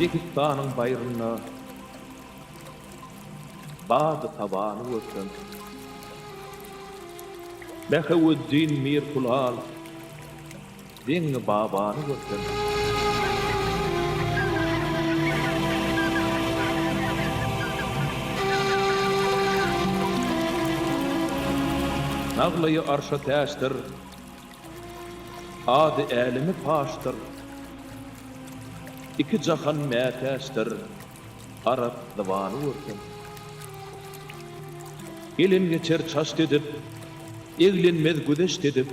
Uzbekistan'ın bayrağına bağdı tabanı görsem. Behevuddin Mir Kulal dini babanı görsem. Nağlayı arşa täşdir, adı elimi paşdır. İki cahan mätäşdir, Arap divanı görsem. Gelin geçer çaş dedip, eglenmez güdeş dedip,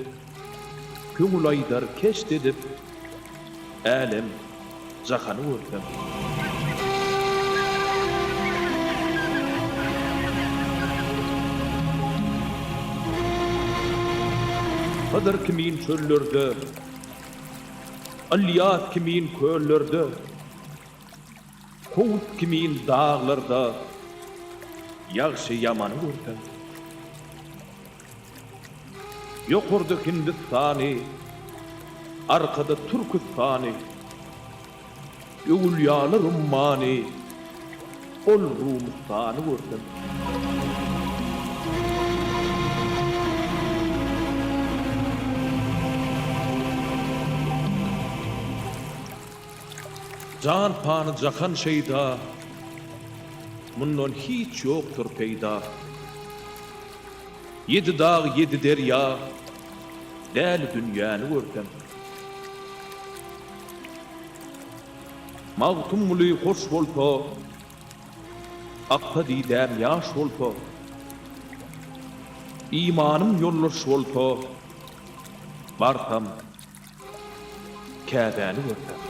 köngül aydar keş dedip, elem cahanı görsem. Kadir kimin çöllerde, Aliyat kimin köllerde, Kovut kimin dağlarda, Yağşı yamanı görsem. Yokurdu Hindistani, arkada Türkistani, Övülyalı Rummani, ol Rumistanı görsem. Can panı cahan şeyda, mundan hiç yoktur peyda. Yedi dağ, yedi derya, del dünyanı görsem. Mağtum mülü hoş bolpa, akta didem yaş bolpa. İmanım yolluş bolpa, barsam kâbeni görsem.